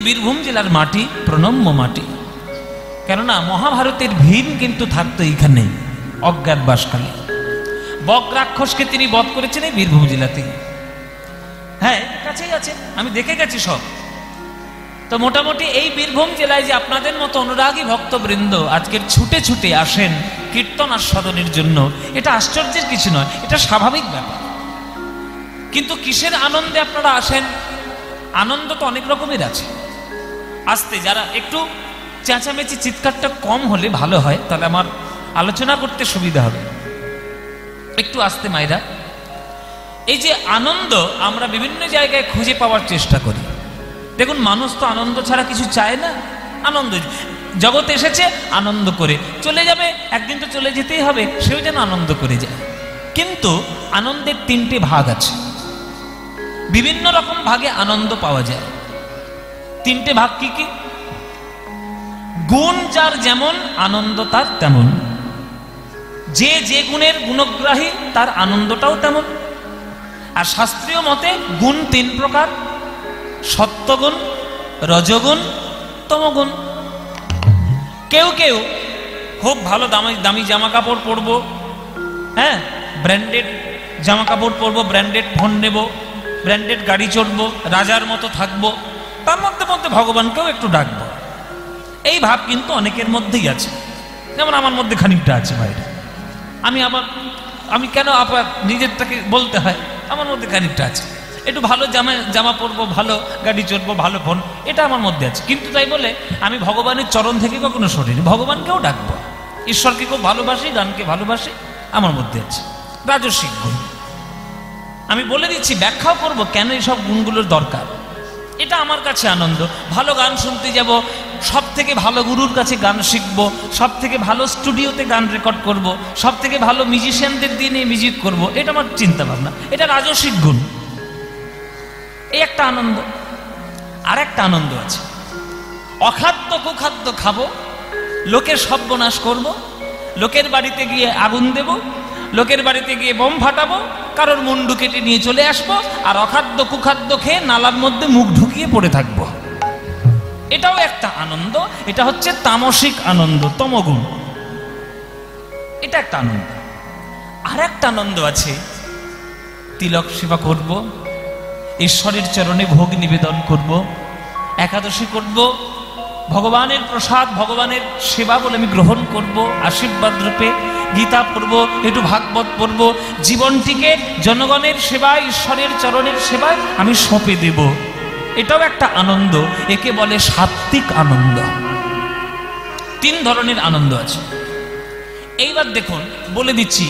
বীরভূম জেলার মাটি প্রণম্য মাটি, কেননা মহাভারতের ভীম কিন্তু থাকতো এইখানে অজ্ঞাতবাসকালে। বক রাক্ষসকে তিনি বধ করেছেন এই বীরভূম জেলাতে। হ্যাঁ, কাছেই আছে, আমি দেখে গেছি সব। তো মোটামুটি এই বীরভূম জেলায় যে আপনাদের মতো অনুরাগী ভক্তবৃন্দ আজকের ছুটে ছুটে আসেন কীর্তন আস্বাদনের জন্য, এটা আশ্চর্যের কিছু নয়, এটা স্বাভাবিক ব্যাপার। কিন্তু কিসের আনন্দে আপনারা আসেন? আনন্দ তো অনেক রকমের আছে। আসতে যারা একটু চেঁচামেচি চিৎকারটা কম হলে ভালো হয়, তাহলে আমার আলোচনা করতে সুবিধা হবে। একটু আসতে মায়েরা। এই যে আনন্দ আমরা বিভিন্ন জায়গায় খুঁজে পাওয়ার চেষ্টা করি। দেখুন, মানুষ তো আনন্দ ছাড়া কিছু চায় না। আনন্দ জগতে এসেছে আনন্দ করে চলে যাবে, একদিন তো চলে যেতেই হবে, সেও যেন আনন্দ করে যায়। কিন্তু আনন্দের তিনটে ভাগ আছে, বিভিন্ন রকম ভাগে আনন্দ পাওয়া যায়। তিনটে ভাগ কি কি? গুণ যার যেমন, আনন্দ তার তেমন। যে যে গুণের গুণগ্রাহী তার আনন্দটাও তেমন। আর শাস্ত্রীয় মতে গুণ তিন প্রকার: সত্যগুণ, রজগুণ, তমগুণ। কেউ কেউ খুব ভালো দামি দামি জামা কাপড় পরবো, হ্যাঁ, ব্র্যান্ডেড জামা কাপড় পরবো, ব্র্যান্ডেড ফোন নেব, ব্র্যান্ডেড গাড়ি চড়বো, রাজার মতো থাকবো, তার মধ্যে মধ্যে ভগবানকেও একটু ডাকবো। এই ভাব কিন্তু অনেকের মধ্যেই আছে। যেমন আমার মধ্যে খানিকটা আছে বাইরে। আমি কেন আবার নিজেরটাকে বলতে হয়, আমার মধ্যে খানিকটা আছে। একটু ভালো জামা পরবো, ভালো গাড়ি চড়বো, ভালো ফোন, এটা আমার মধ্যে আছে। কিন্তু তাই বলে আমি ভগবানের চরণ থেকে কখনো সরিনি, ভগবানকেও ডাকবো, ঈশ্বরকে খুব ভালোবাসি, গানকে ভালোবাসি, আমার মধ্যে আছে রাজস্বিক গুণ। আমি বলে দিচ্ছি, ব্যাখ্যাও করবো কেন এইসব গুণগুলোর দরকার। এটা আমার কাছে আনন্দ। ভালো গান শুনতে যাব, সব থেকে ভালো গুরুর কাছে গান শিখবো, সব থেকে ভালো স্টুডিওতে গান রেকর্ড করব, সব থেকে ভালো মিউজিশিয়ানদের দিয়ে নিয়ে মিউজিক করব, এটা আমার চিন্তা ভাবনা, এটা রাজস্বিক গুণ। এই একটা আনন্দ। আর একটা আনন্দ আছে, অখাদ্য কুখাদ্য খাবো, লোকের সর্বনাশ করব, লোকের বাড়িতে গিয়ে আগুন দেব, লোকের বাড়িতে গিয়ে বোম ফাটাবো, কারোর মুন্ডু কেটে নিয়ে চলে আসবো, আর অখাদ্য কুখাদ্য খেয়ে নালার মধ্যে মুখ ঢুকিয়ে পড়ে থাকবো। এটাও একটা আনন্দ। এটা হচ্ছে তামসিক আনন্দ, তমগুণ। এটা একটা আনন্দ। আর একটা আনন্দ আছে, তিলক সেবা করব, ঈশ্বরের চরণে ভোগ নিবেদন করব, একাদশী করব, ভগবানের প্রসাদ, ভগবানের সেবা বলে আমি গ্রহণ করব, আশীর্বাদ রূপে গীতা পড়ব, একটু ভাগবত পড়ব, জীবনটিকে জনগণের সেবায়, ঈশ্বরের চরণের সেবায় আমি সঁপে দেব। এটাও একটা আনন্দ। একে বলে সাত্ত্বিক আনন্দ। তিন ধরনের আনন্দ আছে। এইবার দেখুন, বলে দিচ্ছি,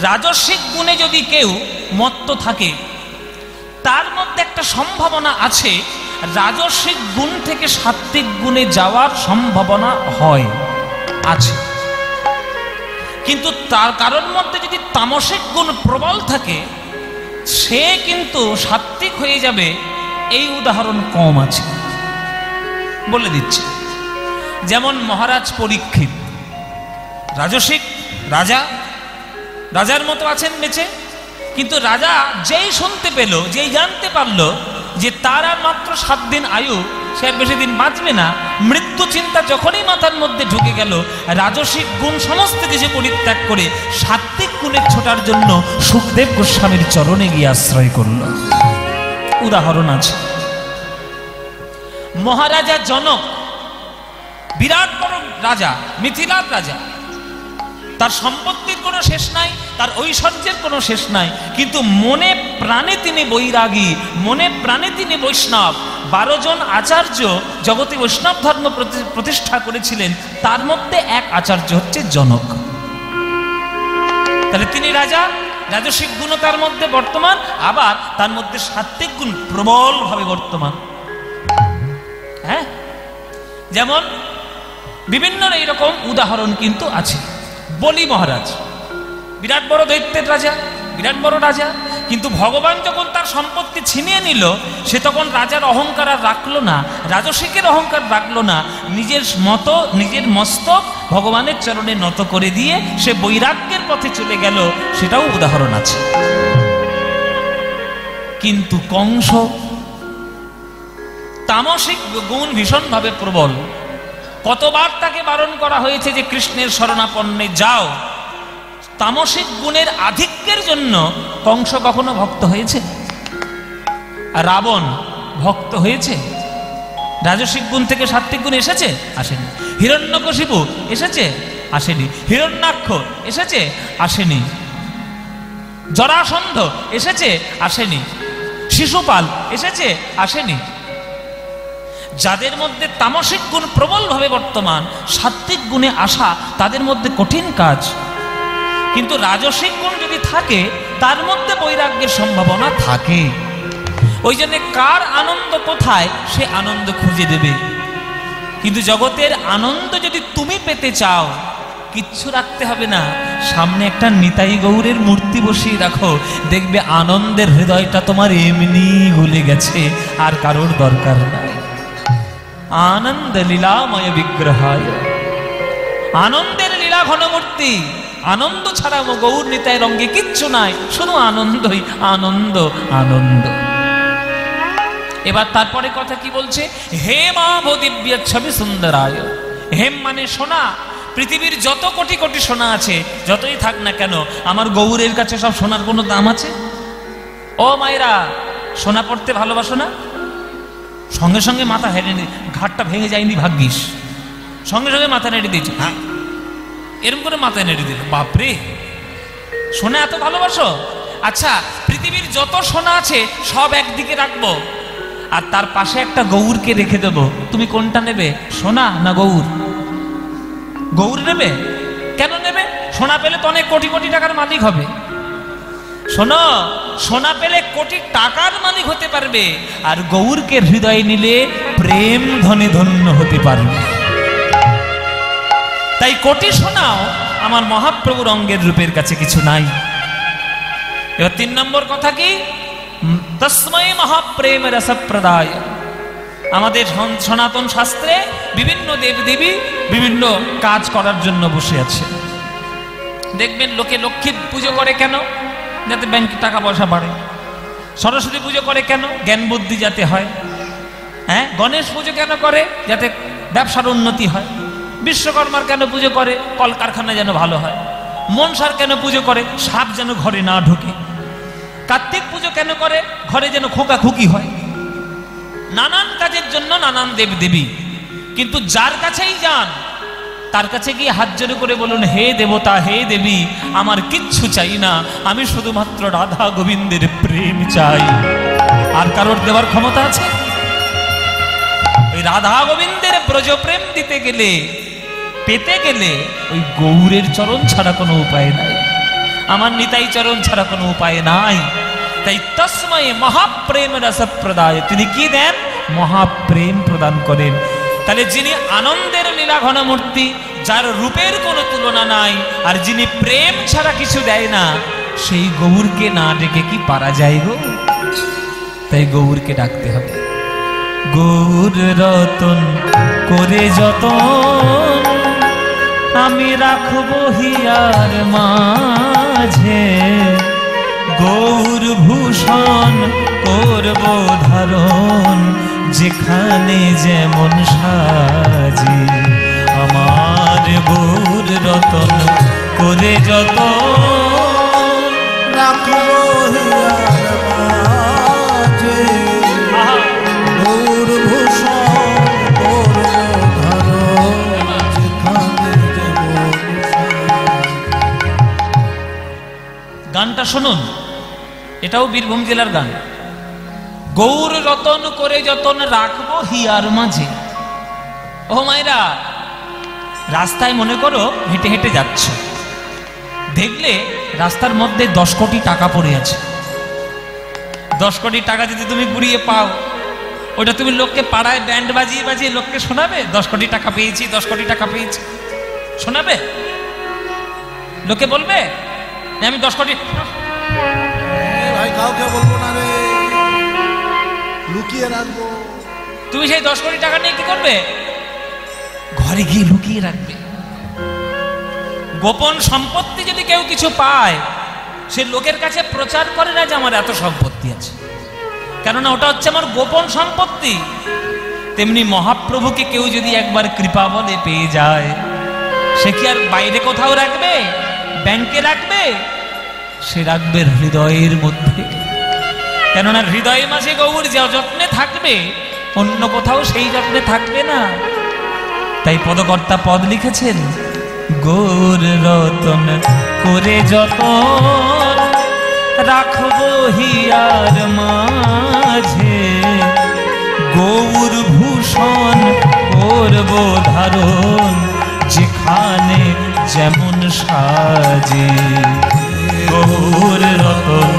রাজস্বিক গুণে যদি কেউ মত্ত থাকে, তার মধ্যে একটা সম্ভাবনা আছে রাজস্বিক গুণ থেকে সাত্ত্বিক গুণে যাওয়ার সম্ভাবনা হয়, আছে। কিন্তু তার কারোর মধ্যে যদি তামসিক গুণ প্রবল থাকে, সে কিন্তু সাত্ত্বিক হয়ে যাবে, এই উদাহরণ কম আছে। বলে দিচ্ছি, যেমন মহারাজ পরীক্ষিত, রাজস্বিক রাজা, রাজার মতো আছেন বেঁচে, কিন্তু রাজা যেই শুনতে পেল, যেই জানতে পারলো যে তার আর মাত্র 7 দিন আয়ু, সে আর বেশি দিন বাঁচবে না, মৃত্যু চিন্তা যখনই মাথার মধ্যে ঢুকে গেল, রাজস্বিক গুণ সমস্ত কিছু পরিত্যাগ করে সাত্ত্বিক গুণের ছোটার জন্য সুখদেব গোস্বামীর চরণে গিয়ে আশ্রয় করল। উদাহরণ আছে। মহারাজা জনক, বিরাট বড় রাজা, মিথিলার রাজা, তার সম্পত্তির কোনো শেষ নাই, তার ঐশ্বর্যের কোনো শেষ নাই, কিন্তু মনে প্রাণে তিনি বৈরাগী, মনে প্রাণে তিনি বৈষ্ণব। 12 জন আচার্য জগতে বৈষ্ণব ধর্ম প্রতিষ্ঠা করেছিলেন, তার মধ্যে এক আচার্য হচ্ছে জনক। তাহলে তিনি রাজা, রাজস্বিক গুণ তার মধ্যে বর্তমান, আবার তার মধ্যে সাত্ত্বিক গুণ প্রবল ভাবে বর্তমান। হ্যাঁ, যেমন বিভিন্ন এইরকম উদাহরণ কিন্তু আছে। বলি মহারাজ বিরাট বড় দৈত্যের রাজা, বিরাট বড় রাজা, কিন্তু ভগবান যখন তার সম্পত্তি ছিনিয়ে নিল, সে তখন রাজার অহংকার আর রাখলো না, রাজস্বিকের অহংকার রাখলো না, নিজের মতো, নিজের মস্তক ভগবানের চরণে নত করে দিয়ে সে বৈরাগ্যের পথে চলে গেল। সেটাও উদাহরণ আছে। কিন্তু কংস, তামসিক গুণ ভীষণভাবে প্রবল। কতবার তাকে বারণ করা হয়েছে যে কৃষ্ণের শরণাপন্নে যাও। তামসিক গুণের আধিক্যের জন্য কংস কখনো ভক্ত হয়েছে? আর রাবণ ভক্ত হয়েছে? রাজসিক গুণ থেকে সাত্ত্বিক গুণ এসেছে? আসেনি। হিরণ্যকশিপু এসেছে? আসেনি। হিরণ্যাক্ষ এসেছে? আসেনি। জরাসন্ধ এসেছে? আসেনি। শিশুপাল এসেছে? আসেনি। যাদের মধ্যে তামসিক গুণ প্রবলভাবে বর্তমান, সাত্ত্বিক গুণে আসা তাদের মধ্যে কঠিন কাজ। কিন্তু রাজসিক গুণ যদি থাকে তার মধ্যে বৈরাগ্যের সম্ভাবনা থাকে। ওই জন্য কার আনন্দ কোথায় সে আনন্দ খুঁজে দেবে। কিন্তু জগতের আনন্দ যদি তুমি পেতে চাও, কিচ্ছু রাখতে হবে না, সামনে একটা নিতাই গৌরের মূর্তি বসিয়ে রাখো, দেখবে আনন্দের হৃদয়টা তোমার এমনি গলে গেছে, আর কারোর দরকার নাই। আনন্দ লীলাময় বিগ্রহায়, আনন্দের লীলা ঘনমূর্তি। আনন্দ ছাড়া গৌর নিতাই রঙ্গে কিচ্ছু নাই, শুধু আনন্দই আনন্দ আনন্দ। এবার তারপরে কথা কি বলছে? হেমাভ দিব্য ছবি সুন্দরায়। হেম মানে সোনা। পৃথিবীর যত কোটি কোটি সোনা আছে, যতই থাক না কেন, আমার গৌরের কাছে সব সোনার কোনো দাম আছে? ও মায়েরা, সোনা পড়তে ভালোবাসো না? সঙ্গে সঙ্গে মাথা হেঁটে, ঘাটটা ভেঙে যায়নি ভাগ্যিস, সঙ্গে সঙ্গে মাথা নেড়ে দিয়েছে। হ্যাঁ, এরকম করে মাথায় নেড়ে দিল। বাপরে, সোনা এত ভালোবাসো? আচ্ছা, পৃথিবীর যত সোনা আছে সব একদিকে রাখবো, আর তার পাশে একটা গৌরকে রেখে দেবো, তুমি কোনটা নেবে, সোনা না গৌর? গৌর নেবে? কেন নেবে? সোনা পেলে তো অনেক কোটি কোটি টাকার মালিক হবে। শোনো, সোনা পেলে কোটি টাকার মালিক হতে পারবে, আর গৌরকে হৃদয়ে নিলে প্রেম ধনে ধন্য হতে পারবে। তাই কোটি সোনাও আমার মহাপ্রভুর অঙ্গের রূপের কাছে কিছু নাই। এবার 3 নম্বর কথা কি? তস্মৈ মহাপ্রেম রসপ্রদায়। আমাদের সনাতন শাস্ত্রে বিভিন্ন দেবদেবী বিভিন্ন কাজ করার জন্য বসে আছে। দেখবেন লোকে লক্ষ্মী পুজো করে কেন? যাতে ব্যাংকে টাকা পয়সা বাড়ে। সরস্বতী পুজো করে কেন? জ্ঞান বুদ্ধি যাতে হয়। হ্যাঁ, গণেশ পুজো কেন করে? যাতে ব্যবসার উন্নতি হয়। বিশ্বকর্মার কেন পুজো করে? কলকারখানা যেন ভালো হয়। মনসার কেন পুজো করে? সাপ যেন ঘরে না ঢোকে। কার্তিক পুজো কেন করে? ঘরে যেন খোকা খুকি হয়। নানান কাজের জন্য নানান দেবদেবী। কিন্তু যার কাছেই যান, তার কাছে গিয়ে হাত জোড় করে বলুন, হে দেবতা, হে দেবী, আমার কিচ্ছু চাই না, আমি শুধুমাত্র রাধা গোবিন্দের প্রেম চাই। আর কারোর দেওয়ার ক্ষমতা আছে? ওই রাধা গোবিন্দের ব্রজ প্রেম দিতে গেলে, পেতে গেলে ওই গৌরের চরণ ছাড়া কোনো উপায় নাই, আমার নিতাই চরণ ছাড়া কোনো উপায় নাই। তাই তস্মৈ মহাপ্রেম রসপ্রদায়, তিনি কি দেন? মহাপ্রেম প্রদান করেন। তাহলে যিনি আনন্দের লীলা ঘনমূর্তি, যার রূপের কোনো তুলনা নাই, আর যিনি প্রেম ছাড়া কিছু দেয় না, সেই গৌরকে না ডেকে কি পারা যায় গো? তাই গৌরকে ডাকতে হবে। গৌর রতন করে যতন, আমি রাখবো হিয়ার মাঝে, গৌর ভূষণ করব ধারণ, যেখানে যেমন সাজি। আমার গৌর রতন করে যতন, রাখবো হিয়ার মাঝে, গৌর ভূষণ করব ধারণ, যেখানে যেমন সাজি। গানটা শুনুন, এটাও বীরভূম জেলার গান। গৌর রতন করে যতন, রাখবো হিয়ার মাঝে। ও মায়েরা, রাস্তায় মনে করো হেঁটে হেঁটে যাচ্ছ, দেখলে রাস্তার মধ্যে 10 কোটি টাকা পড়ে আছে। 10 কোটি টাকা যদি তুমি কুড়িয়ে পাও, ওটা তুমি লোককে পাড়ায় ব্যান্ড বাজিয়ে বাজিয়ে লোককে শোনাবে? 10 কোটি টাকা পেয়েছি, 10 কোটি টাকা পেয়েছি, শোনাবে? লোকে বলবে আমি 10 কোটি। ভাই কাউকে বলবো না রে, লুকিয়ে রাখবো। তুমি সেই 10 কোটি টাকা নিয়ে কি করবে? ঘরে গিয়ে লুকিয়ে রাখবে। গোপন সম্পত্তি যদি কেউ কিছু পায়, সে লোকের কাছে প্রচার করে না যে আমার এত সম্পত্তি আছে, কেননা ওটা হচ্ছে আমার গোপন সম্পত্তি। তেমনি মহাপ্রভুকে কেউ যদি একবার কৃপা বলে পেয়ে যায়, সে কি আর বাইরে কোথাও রাখবে, ব্যাংকে রাখবে? সে রাখবে হৃদয়ের মধ্যে। কেননা হৃদয়ের মাঝে গৌর যে যত্নে থাকবে, অন্য কোথাও সেই যত্নে থাকবে না। তাই পদকর্তা পদ লিখেছেন, গৌর রতন করে যতন রাখবো হিয়ার মাঝে, গৌর ভূষণ করব ধারণ যেখানে যেমন সাজে। গৌর রতন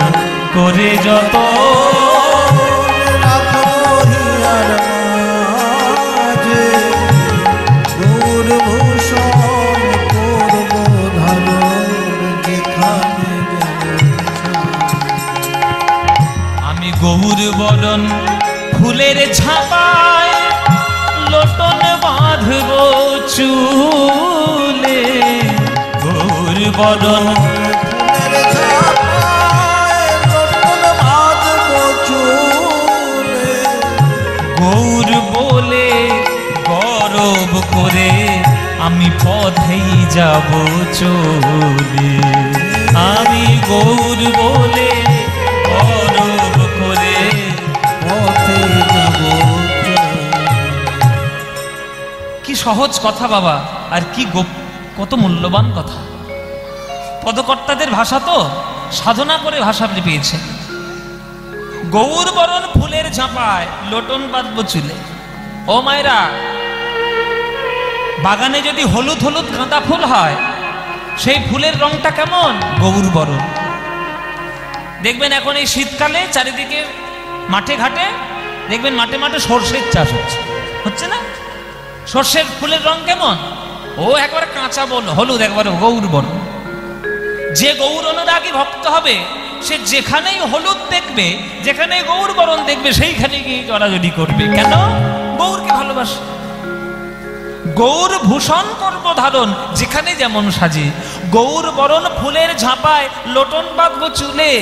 করে যত গৌর ভূষণ করব ধারণ যেখানে। আমি গৌর বরণ ফুলের ঝাপায় লোটন বাঁধব চুলে, গৌর বরণ ফুলের ঝাপায় লোটন বাঁধব চুলে, গৌর বলে গরব করে আমি পথেই যাব চলে। আমি গৌর বলে গরব করে পথে যাব। কি সহজ কথা বাবা, আর কি কত মূল্যবান কথা। পদকর্তাদের ভাষা তো সাধনা করে ভাষা পেয়েছে। গৌর বরণ ফুলের ঝাঁপায় লোটন বাঁধব চুলে। ও মায়েরা, বাগানে যদি হলুদ হলুদ গাঁদা ফুল হয়, সেই ফুলের রংটা কেমন? গৌর বরণ। দেখবেন এখন এই শীতকালে চারিদিকে মাঠে ঘাটে দেখবেন মাঠে মাঠে সর্ষের চাষ হচ্ছে না? সর্ষের ফুলের রং কেমন? ও একবারে কাঁচা বল হলুদ, একবারে গৌর বরণ। যে গৌর অনুরাগী ভক্ত হবে, সে যেখানেই হলুদ দেখবে, যেখানেই গৌর বরণ দেখবে, সেইখানে গিয়ে জড়াজড়ি করবে। কেন? গৌরকে ভালোবাসে। গৌর ভূষণ করব ধারণ যেখানে যেমন সাজে, গৌর বরণ ফুলের ঝাঁপায় লোটন বাঁধব চুলে,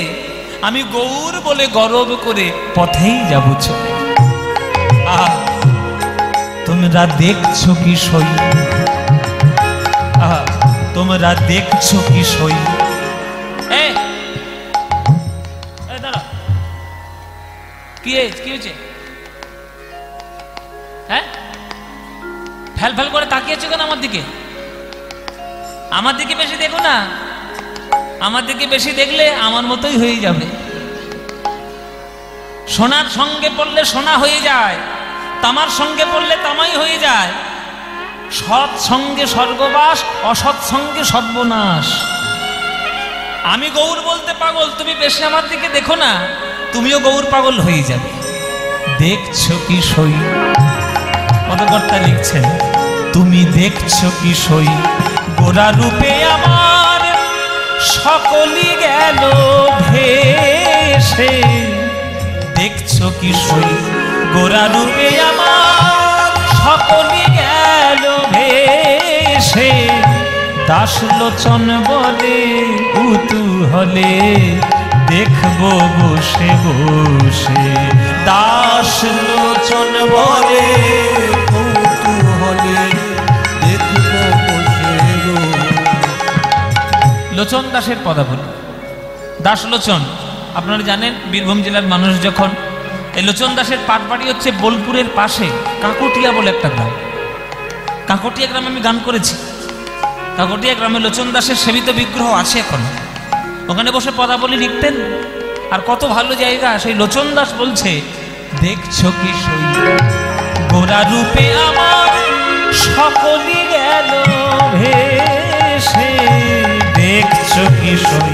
আমি গৌর বলে গরব করে পথেই যাব চলে। আহা, তোমরা দেখছো কি সই, আহা তোমরা দেখছো কি সই। কি হয়েছে? হ্যাঁ, ফেল ফেল করে তাকিয়েছো কেন আমার দিকে? আমার দিকে বেশি দেখো না, আমার দিকে বেশি দেখলে আমার মতোই হয়ে যাবে। সোনার সঙ্গে পড়লে সোনা হয়ে যায়, তামার সঙ্গে পড়লে তামাই হয়ে যায়। সৎ সঙ্গে স্বর্গবাস, অসৎ সঙ্গে সর্বনাশ। আমি গৌর বলতে পাগল, তুমি বেশি আমার দিকে দেখো না, তুমিও গৌর পাগল হয়ে যাবে। দেখছো কি সই? পদকর্তা লিখছেন, তুমি দেখছো কি সই, গোরা রূপে আমার সকলই গেল ভেসে। দেখছো কি সই, গোরা রূপে আমার সকলই গেল ভেসে। দাসলোচন বলে কুতূহলে দেখবো বসে বসে। দাসলোচন বলে কৌতূহলে দেখবো বসে। লোচন দাসের পদাবলী। দাসলোচন আপনারা জানেন, বীরভূম জেলার মানুষ যখন, এই লোচন দাসের পাটবাড়ি হচ্ছে বোলপুরের পাশে কাঁকটিয়া বলে একটা গ্রাম। কাঁকটিয়া গ্রামে আমি গান করেছি। কাঁকটিয়া গ্রামে লোচন দাসের সেবিত বিগ্রহ আছে এখন। ওখানে বসে পদাবলী লিখতেন। আর কত ভালো জায়গা। সেই লোচন দাস বলছে, দেখছো কি সই, গোরা রূপে আমার সকলই গেল ভেসে। দেখছো কি সই,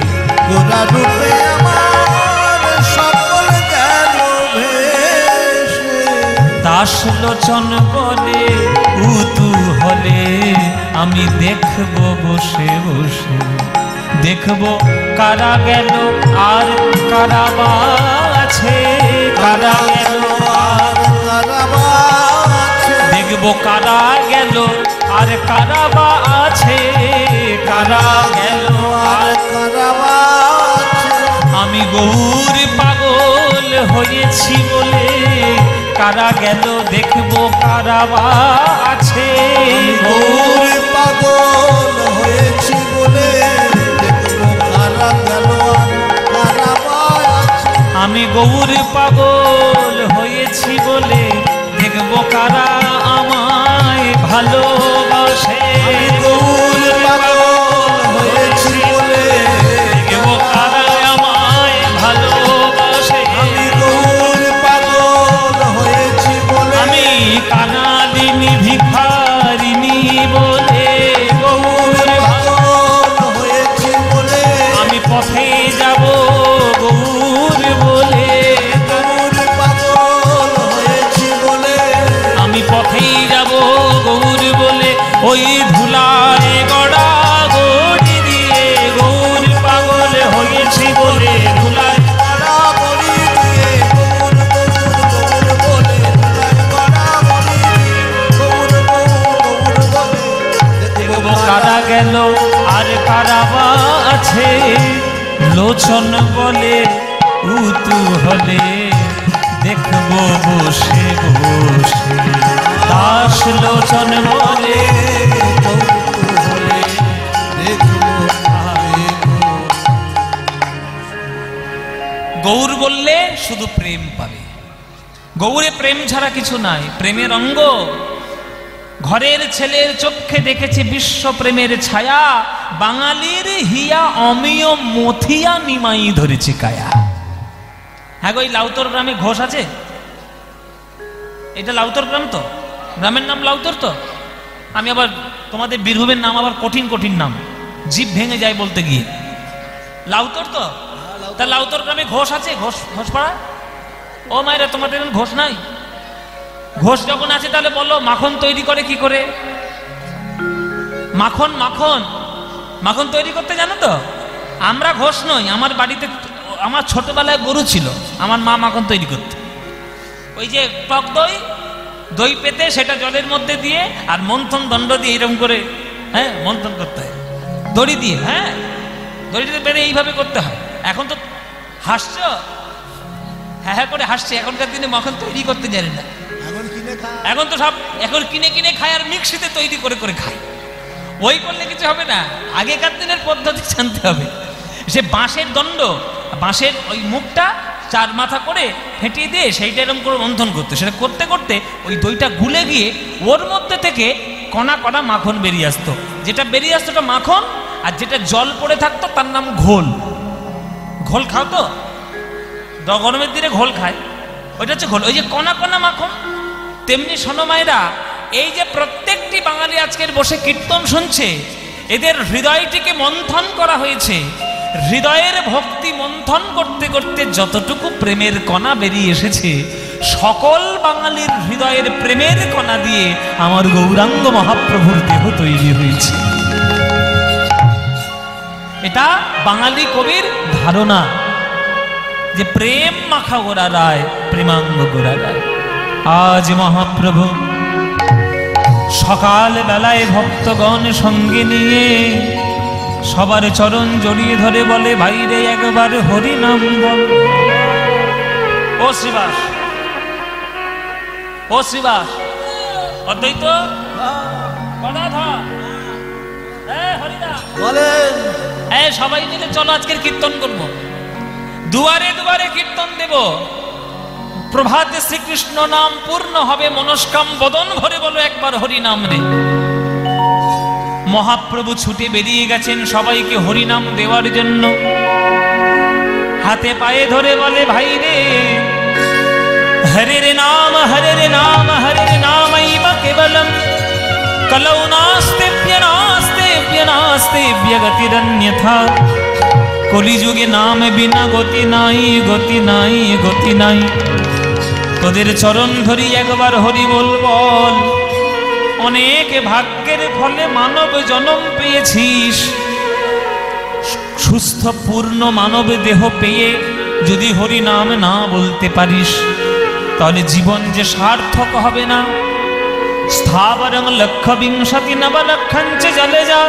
গোরা রূপে আমার সকল গেল ভেসে। দাসলোচন বলে কুতূহলে আমি দেখবো বসে বসে। দেখবো কারা গেল আর কারা আছে, কারা গেল আর কারা আছে। দেখবো কারা গেল আর কারা আছে, কারা গেল আর কারা আছে। আমি গৌর পাগল হয়েছি বলে কারা গেল দেখবো কারা বা আছে। গৌর পাগল হয়েছি বলে দেখবো কারা গেল কারা বা আছে। আমি গৌর পাগল হয়েছি বলে দেখবো কারা আমায় ভালোবাসে। গৌর পাগল হয়েছি বলে দেখবো কারা আমায় ভালোবাসে। আমি গৌর পাগল হয়েছি বলে আমি কাঙালিনী ভিখারিনী বলে গৌর পাগল হয়েছি বলে আমি পথে যাব গৌর বলে। গৌর পাগল হয়েছি বলে আমি পথেই যাব গৌর বলে ওই ধুলায় গড়া গড়ি দিয়ে গৌর পাগল হয়েছি বলে ধুলায় গড়া বড়ি দিয়ে গৌর গৌর বলে গড়া বড়ি দিয়ে গৌর গৌর বলে দেখবো কারা গেল আর কারা বা আছে। লোচন বলে উতু হলে দেখবো বসে বসে। দাস লোচন বলে কৌতুক হলে দেখবো গৌর বললে শুধু প্রেম পাবে। গৌরে প্রেম ছাড়া কিছু নাই। প্রেমের অঙ্গ ঘরের ছেলের চোখে দেখেছি বিশ্ব প্রেমের ছায়া। বাঙালির হিয়া অমিয় মথিয়া নিমাই ধরেছে কায়া। হ্যাঁ গো, এই লাউতর গ্রামে ঘোষ আছে। এটা লাউতর গ্রাম তো, গ্রামের নাম লাউতর তো। আমি আবার তোমাদের বীরভূমের নাম আবার কঠিন কঠিন নাম, জিভ ভেঙে যায় বলতে গিয়ে। লাউতর তো, তা লাউতর গ্রামে ঘোষ আছে? ঘোষ পাড়া? ও মায়েরা, তোমাদের ঘোষ নাই? ঘোষ যখন আছে তাহলে বলো মাখন তৈরি করে কি করে? মাখন মাখন মাখন তৈরি করতে জানো তো? আমরা ঘোষ নই। আমার বাড়িতে আমার ছোটবেলায় গরু ছিল, আমার মা মাখন তৈরি করত। ওই যে টক দই, দই পেতে সেটা জলের মধ্যে দিয়ে আর মন্থন দণ্ড দিয়ে এরকম করে, হ্যাঁ, মন্থন করতে হয় দড়ি দিয়ে। হ্যাঁ, দড়িতে বেড়ে এইভাবে করতে হয়। এখন তো হাসছ, হ্যাঁ হ্যাঁ করে হাসছে। এখনকার দিনে মাখন তৈরি করতে জানে না। এখন তো সব এখন কিনে কিনে খায় আর মিক্সিতে তৈরি করে করে খায়। ওই করলে কিছু হবে না, আগেকার দিনের পদ্ধতি জানতে হবে। সে বাঁশের দণ্ড, বাঁশের ওই মুখটা চার মাথা করে ফেটিয়ে দিয়ে সেইটা এরকম করে মন্থন করতে, সেটা করতে করতে ওই দইটা গুলে গিয়ে ওর মধ্যে থেকে কণা কণা মাখন বেরিয়ে আসতো। যেটা বেরিয়ে আসতো ওটা মাখন, আর যেটা জল পড়ে থাকতো তার নাম ঘোল। ঘোল খাও তো, গরমের দিনে ঘোল খায়, ওইটা হচ্ছে ঘোল। ওই যে কণা কণা মাখন। তেমনি শোনো মায়েরা, এই যে প্রত্যেকটি বাঙালি আজকের বসে কীর্তন শুনছে, এদের হৃদয়টিকে মন্থন করা হয়েছে। হৃদয়ের ভক্তি মন্থন করতে করতে যতটুকু প্রেমের কণা বেরিয়ে এসেছে, সকল বাঙালির হৃদয়ের প্রেমের কণা দিয়ে আমার গৌরাঙ্গ মহাপ্রভুর দেহ তৈরি হয়েছে। এটা বাঙালি কবির ধারণা যে প্রেম মাখা গোরা রায়, প্রেমাঙ্গ গোরা রায়। আজ মহাপ্রভু সকাল বেলায় ভক্তগণ সঙ্গে নিয়ে সবার চরণ জড়িয়ে ধরে বলে, ভাইরে একবার হরি নাম বল। ও শ্রীবাস, ও শ্রীবাস, অদ্বৈত, বলেন সবাই মিলে চলো আজকের কীর্তন করব। দুয়ারে দুয়ারে কীর্তন দেব। প্রভাতে শ্রীকৃষ্ণ নাম পূর্ণ হবে মনস্কাম। বদন ভরে বলো একবার হরি নাম রে। মহাপ্রভু ছুটে বেরিয়ে গেছেন সবাইকে হরিনাম দেওয়ার জন্য। হাতে পায়ে ধরে বলে, ভাই রে, হরে রে নাম, হরে রে নাম, হরে রে নামৈব কেবলম। কলৌ নাস্তে নাস্তে নাস্তে গতিরন্যথা। কলিযুগে নাম বিনা গতি নাই, গতি নাই, গতি নাই। তোদের চরণ ধরি একবার হরি বল বল। অনেক ভাগ্যের ফলে মানব জন্ম পেয়েছিস। সুস্থ পূর্ণ মানব দেহ পেয়ে যদি হরি নাম না বলতে পারিস, তাহলে জীবন যে সার্থক হবে না। স্থাবরং লক্ষ বিংশতি নবলক্ষঞ্চ জলে যা।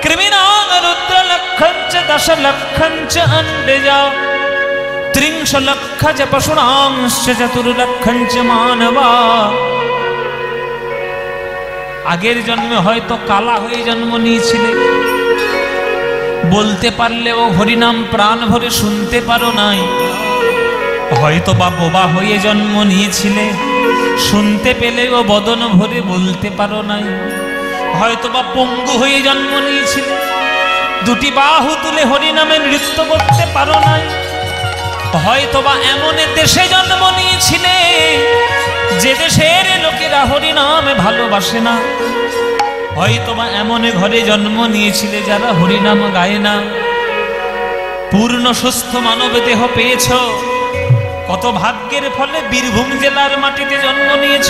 কৃমিনাং রুদ্র লক্ষঞ্চ দশ লক্ষঞ্চ অন্ডে যা। ত্রিংশ লক্ষ চ পশুনাংশ্চ চতুর্লক্ষঞ্চ মানবা। আগের জন্মে হয়তো কালা হয়ে জন্ম নিয়েছিলে, বলতে পারলেও হরিনাম প্রাণ ভরে শুনতে পারো নাই। হয়তো বা বোবা হয়ে জন্ম নিয়েছিলে, শুনতে পেলেও বদন ভরে বলতে পারো নাই। হয়তো বা পঙ্গু হয়ে জন্ম নিয়েছিলে, দুটি বাহু তুলে হরিনামে নৃত্য করতে পারো নাই। হয়তো বা এমন দেশে জন্ম নিয়েছিলে যে দেশের লোকেরা হরিনামে ভালোবাসে না। হয়তো বা এমন ঘরে জন্ম নিয়েছিলে যারা হরিনাম গায় না। পূর্ণ সুস্থ মানব দেহ পেয়েছ, কত ভাগ্যের ফলে বীরভূম জেলার মাটিতে জন্ম নিয়েছ,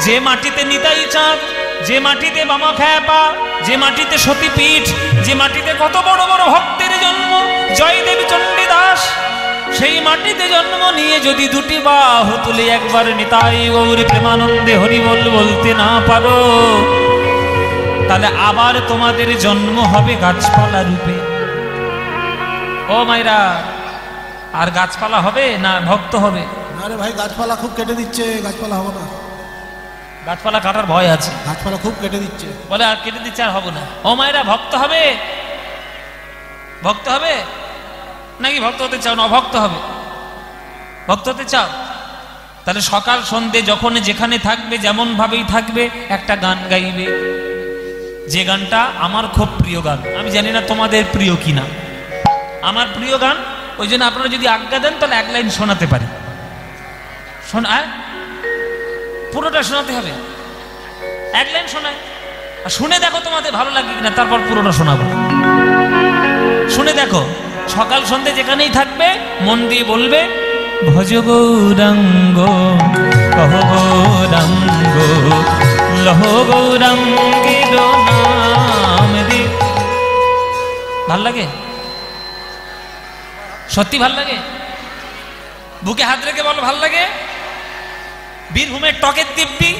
যে মাটিতে নিতাই চাঁদ, যে মাটিতে বামা খ্যাপা, যে মাটিতে সতীপীঠ, যে মাটিতে কত বড় বড় ভক্তের জন্ম, জয়দেব চণ্ডীদাস, সেই মাটিতে জন্ম নিয়ে যদি দুটি বাহু তুলে একবার নিতাই গৌর প্রেমানন্দে হরি বল বলতে না পারো, তাহলে আবার তোমাদের জন্ম হবে গাছপালা রূপে। ও মাইরা, আর গাছপালা হবে না ভক্ত হবে? আরে ভাই, গাছপালা খুব কেটে দিচ্ছে, গাছপালা হবে না। গাছপালা কাটার ভয় আছে, গাছপালা খুব কেটে দিচ্ছে বলে আর কেটে দিচ্ছে আর হবে না। ও মায়েরা, ভক্ত হবে? ভক্ত হবে নাকি ভক্ত হতে চাও না? অভক্ত হবে? ভক্ত হতে চাও? তাহলে সকাল সন্ধে যখন যেখানে থাকবে, যেমন ভাবেই থাকবে, একটা গান গাইবে, যে গানটা আমার খুব প্রিয় গান। আমি জানি না তোমাদের প্রিয় কিনা, আমার প্রিয় গান। ওই জন্য আপনারা যদি আজ্ঞা দেন তাহলে এক লাইন শোনাতে পারি। শোনা, পুরোটা শোনাতে হবে, এক লাইন শোনায়। আর শুনে দেখো তোমাদের ভালো লাগবে কিনা, তারপর পুরোটা শোনাবো। শুনে দেখো, সকাল সন্ধে যেখানেই থাকবে মন দিয়ে বলবে, ভজ গৌরাঙ্গ কহ গৌরাঙ্গ লহ গৌরাঙ্গের নাম দে। ভাল লাগে? সত্যি ভাল লাগে? বুকে হাত রেখে বলো ভাল লাগে? বীরভূমের টকের দিব্যি।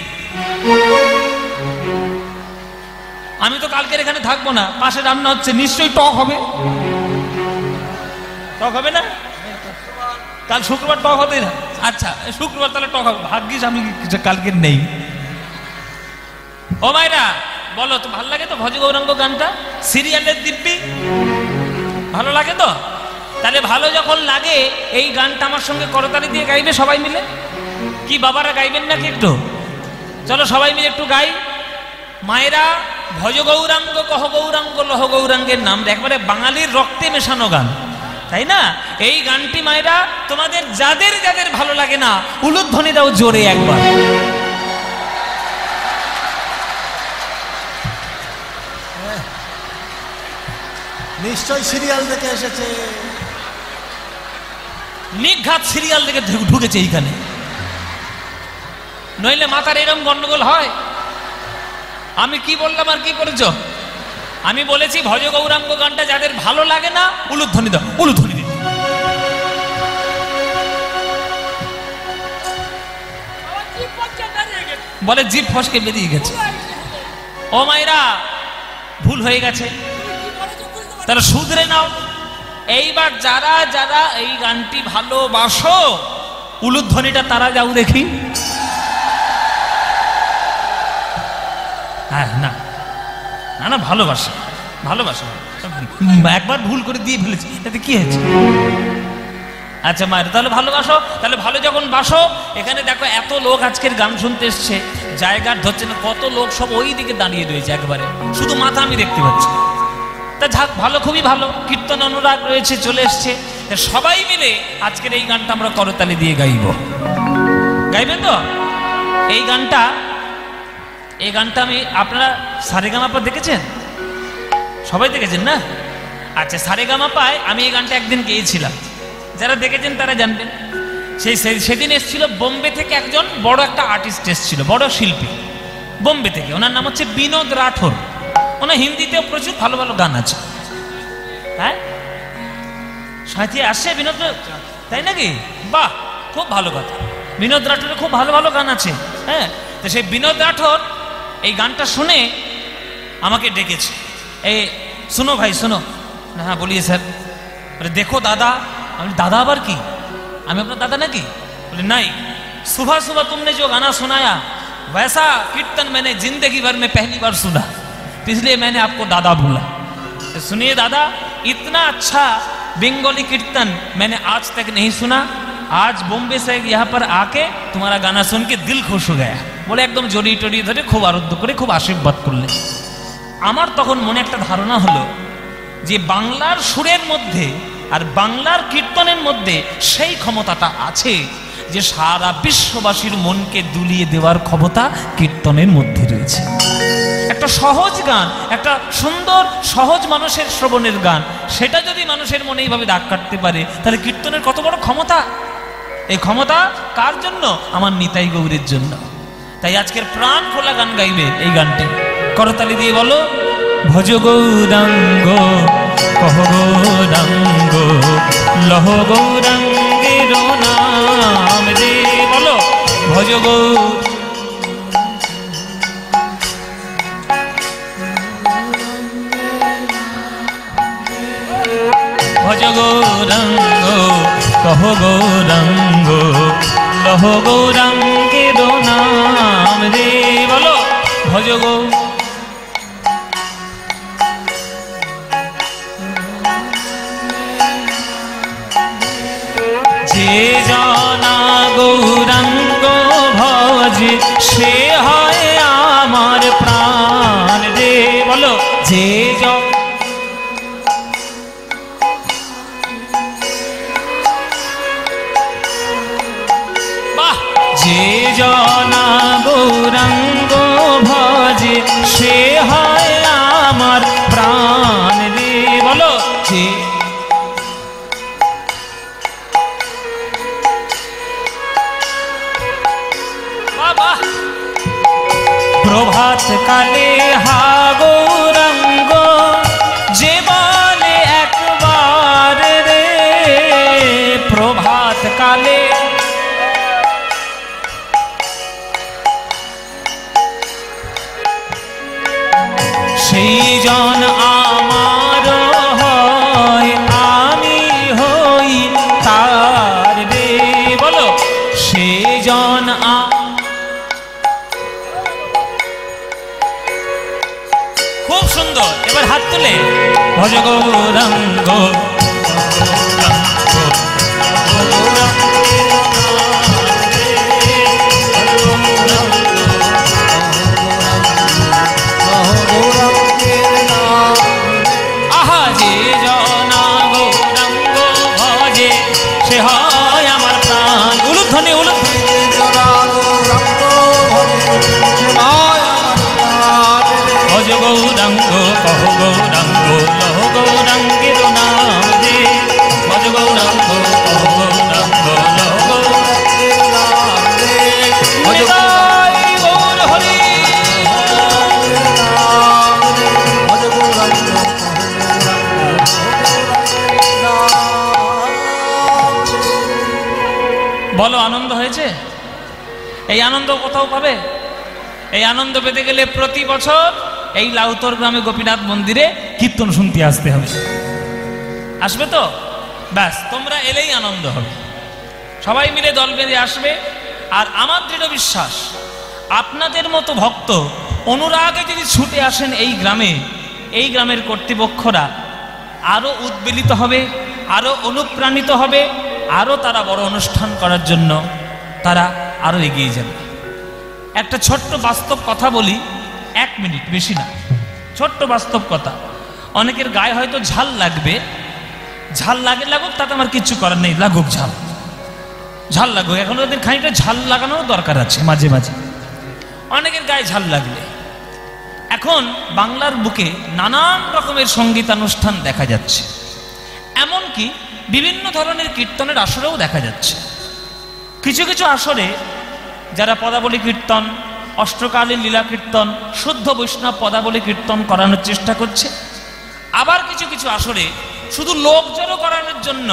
আমি তো কালকের এখানে থাকবো না, পাশে রান্না হচ্ছে, নিশ্চয়ই টক হবে। টক হবে না? কাল শুক্রবার টক হতে না? আচ্ছা, শুক্রবার তাহলে টক হবে। ভাগ্যিস আমি কালকের নেই। ও মায়েরা, বলো তো ভাল লাগে তো ভজ গৌরাঙ্গ গানটা? সিরিয়ালের দিব্যি ভালো লাগে তো? তাহলে ভালো যখন লাগে এই গানটা আমার সঙ্গে করতালি দিয়ে গাইবে সবাই মিলে। কি বাবারা গাইবেন নাকি একটু? চলো সবাই মিলে একটু গাই। মায়েরা, ভজ গৌরাঙ্গ কহ গৌরাঙ্গ লহ গৌরাঙ্গের নাম, একবারে বাঙালির রক্তে মেশানো গান, তাই না? এই গানটি মায়েরা তোমাদের যাদের যাদের ভালো লাগে না, উলুধ্বনি দাও জোরে একবার। নিশ্চয় সিরিয়াল দেখে এসেছে, নিঘাত সিরিয়াল দেখে ঢুকেছে এইখানে, নইলে মাথার এরকম গন্ডগোল হয়। আমি কি বললাম আর কি করেছ? আমি বলেছি ভজ গৌরাঙ্গ গানটা যাদের ভালো লাগে না, উলুধ্বনি দাও, উলুধ্বনি দিন। বলে জিভ ফসকে বেরিয়ে গেছে। ও মায়েরা, ভুল হয়ে গেছে, তাহলে শুধরে নাও। এইবার যারা যারা এই গানটি ভালোবাসো, উলুধ্বনিটা তারা যাও দেখি। হ্যাঁ, না না না, ভালোবাসা ভালোবাসা। একবার ভুল করে দিয়ে ফেলেছি, এতে কি হয়েছে? আচ্ছা মায়ের, তাহলে ভালোবাসো। তাহলে ভালো যখন বাসো, এখানে দেখো এত লোক আজকের গান শুনতে এসছে, জায়গার ধরছে না, কত লোক সব ওই দিকে দাঁড়িয়ে রয়েছে, একবারে শুধু মাথা আমি দেখতে পাচ্ছি। তা যাক, ভালো, খুবই ভালো। কীর্তন অনুরাগ রয়েছে, চলে এসছে। সবাই মিলে আজকের এই গানটা আমরা করতালি দিয়ে গাইব। গাইবেন তো? এই গানটা আমি, আপনারা সারেগামাপা দেখেছেন? সবাই দেখেছেন না? আচ্ছা, সারেগামাপায় আমি এই গানটা একদিন গেয়েছিলাম, যারা দেখেছেন তারা জানবেন। সেদিন এসেছিল বোম্বে থেকে একজন বড় একটা আর্টিস্ট এসেছিল, বড় শিল্পী বোম্বে থেকে। ওনার নাম হচ্ছে বিনোদ রাঠোর। ওনার হিন্দিতেও প্রচুর ভালো ভালো গান আছে। হ্যাঁ, সাথে আসছে বিনোদ, তাই নাকি? বাহ, খুব ভালো কথা। বিনোদ রাঠোরের খুব ভালো ভালো গান আছে। হ্যাঁ, তো সেই বিনোদ রাঠোর এই গানটা শুনে আমাকে ডেকেছে, এই শুনো ভাই, শুনো। হ্যাঁ বলিয়ে স্যার। দেখো দাদা, আমি দাদা आबर की আমি আপনার দাদা নাকি? बोले नहीं, सुबह सुबह तुमने जो गाना सुनाया वैसा कीर्तन मैंने जिंदगी भर में पहली बार सुना, इसलिए मैंने आपको दादा बोला। तो सुनिए दादा, इतना अच्छा बंगाली कीर्तन मैंने आज तक नहीं सुना। आज बॉम्बे से यहाँ पर आके तुम्हारा गाना सुन के दिल खुश हो गया। बोले एकदम जड़िए टड़िए धरे खूब आराध्य करे खूब आशीर्वाद करले। আমার তখন মনে একটা ধারণা হলো যে বাংলার সুরের মধ্যে আর বাংলার কীর্তনের মধ্যে সেই ক্ষমতাটা আছে যে সারা বিশ্ববাসীর মনকে দুলিয়ে দেওয়ার ক্ষমতা কীর্তনের মধ্যে রয়েছে। একটা সহজ গান, একটা সুন্দর সহজ মানুষের শ্রবণের গান, সেটা যদি মানুষের মনে এইভাবে দাগ কাটতে পারে তাহলে কীর্তনের কত বড় ক্ষমতা। এই ক্ষমতা কার জন্য? আমার নিতাই গৌরের জন্য। তাই আজকের প্রাণ খোলা গান গাইবে এই গানটি। করতালি দিয়ে বলো, ভজ গৌরাঙ্গ কহ গৌরাঙ্গ লহ গৌরাঙ্গের নাম রে। বলো ভজ ভজ গৌরাঙ্গ কহ গৌরাঙ্গ লহ গৌরাঙ্গের নাম রে। বলো ভজ গৌ যে জনা গৌরাঙ্গ ভজে সে হয় আমার প্রাণ রে। বলো যে বাহ, যে জনা গৌরাঙ্গ ভজে সে হয় আমার প্রাণ রে। বলো যে প্রভাত কালে হা গৌরাঙ্গ যে বলে একবার রে। প্রভাত কালে সেই জন আমার হয় আমি হই তার রে। বলো সেই জন খুব সুন্দর। এবার হাত তুলে ভজ গৌরাঙ্গ আহা যে জনা গৌরাঙ্গ ভজে সে হয় আমার প্রাণ। উলুধ্বনি উলুধ্বনি ভজ গৌরাঙ্গ কহ গৌরাঙ্গ লহ গৌরাঙ্গের নাম রে। ভজ গৌরাঙ্গ কহ গৌরাঙ্গ লহ গৌরাঙ্গের নাম রে। নিতাই গৌর হরি। বলো আনন্দ হয়েছে? এই আনন্দ কোথাও পাবে? এই আনন্দ পেতে গেলে প্রতি বছর এই লাউতর গ্রামে গোপীনাথ মন্দিরে কীর্তন শুনতে আসতে হবে। আসবে তো? ব্যাস, তোমরা এলেই আনন্দ হবে। সবাই মিলে দল বেঁধে আসবে। আর আমার দৃঢ় বিশ্বাস আপনাদের মতো ভক্ত অনুরাগে যদি ছুটে আসেন এই গ্রামে, এই গ্রামের কর্তৃপক্ষরা আরো উদ্বেলিত হবে, আরো অনুপ্রাণিত হবে, আরো তারা বড় অনুষ্ঠান করার জন্য তারা আরো এগিয়ে যাবে। একটা ছোট্ট বাস্তব কথা বলি, 1 মিনিট, বেশি না, ছোট্ট বাস্তব কথা। অনেকের গায়ে হয়তো ঝাল লাগবে, ঝাল লাগুক, তাতে আমার কিচ্ছু করার নেই, লাগুক ঝাল, ঝাল লাগুক। এখন ওদের খানিকটা ঝাল লাগানোর দরকার আছে মাঝে মাঝে, অনেকের গায়ে ঝাল লাগবে। এখন বাংলার বুকে নানান রকমের সঙ্গীতানুষ্ঠান দেখা যাচ্ছে, এমনকি বিভিন্ন ধরনের কীর্তনের আসরেও দেখা যাচ্ছে। কিছু কিছু আসরে যারা পদাবলী কীর্তন, অষ্টকালীন লীলা কীর্তন, শুদ্ধ বৈষ্ণব পদাবলী কীর্তন করানোর চেষ্টা করছে। আবার কিছু কিছু আসরে শুধু লোক জড়ো করানোর জন্য